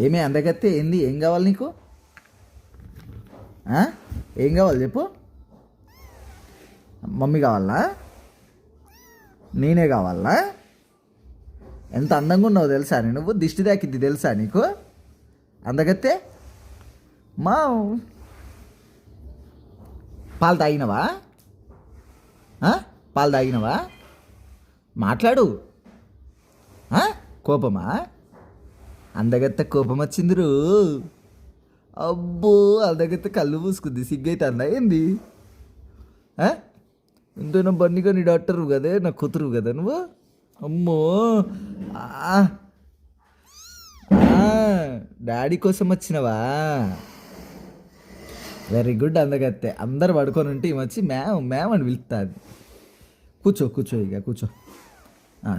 ఏమే అందగత్తే ఏంది? ఏం కావాలి నీకు? ఏం కావాలి చెప్పు. మమ్మీ కావాలా? నేనే కావాలా? ఎంత అందంగా ఉన్నావు తెలుసా? నువ్వు దిష్టి దాకిద్ది తెలుసా నీకు? అందగత్తే మా పాలు తాగినవా? పాలు తాగినవా? మాట్లాడు. కోపమా? అందగత్త కోపం వచ్చిందిరు. అబ్బో, అందగత్త కళ్ళు పూసుకుంది. సిగ్గైతే అందా ఏంది? ఇంతేనా బన్నీగా నీ డాక్టరు కదే, నా కూతురు కదా నువ్వు. అమ్మో, డాడీ కోసం వచ్చినవా? వెరీ గుడ్ అందగత్తే. అందరు పడుకొని ఉంటే వచ్చి మ్యామ్ అని పిలుస్తుంది. కూర్చో ఇక కూర్చో.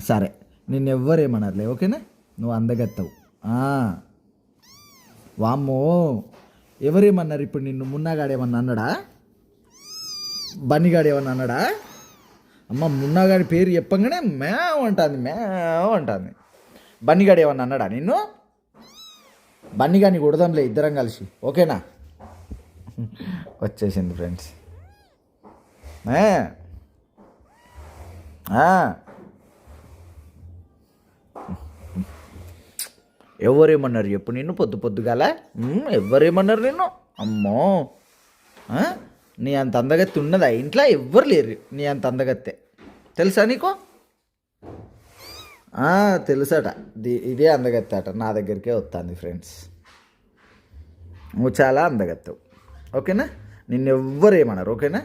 సరే, నిన్నెవ్వరేమన్నారులే, ఓకేనా? నువ్వు అందగత్తవు. వామ్మో, ఎవరేమన్నారు ఇప్పుడు నిన్ను? మున్నాగాడేమన్నా అన్నాడా? బన్నీగాడు ఏమన్నా అన్నాడా? అమ్మ, మున్నాగాడి పేరు చెప్పంగానే మేవ్ అంటుంది. బన్నీగాడు ఏమన్నా అన్నాడా నిన్ను? బన్నీగాడిని కొడదాంలే ఇద్దరం కలిసి, ఓకేనా? వచ్చేసింది ఫ్రెండ్స్. ఎవరేమన్నారు చెప్పు నిన్ను? పొద్దుగాల ఎవరేమన్నారు నిన్ను? అమ్మో, నీ అంత అందగత్తి ఉన్నదా ఇంట్లో? ఎవ్వరు లేరు నీ అంత అందగత్తే, తెలుసా నీకు? తెలుసట. ఇదే అందగత్తే అట. నా దగ్గరికే వస్తుంది ఫ్రెండ్స్. నువ్వు చాలా అందగత్తవు, ఓకేనా? నిన్నెవ్వరేమన్నారు, ఓకేనా?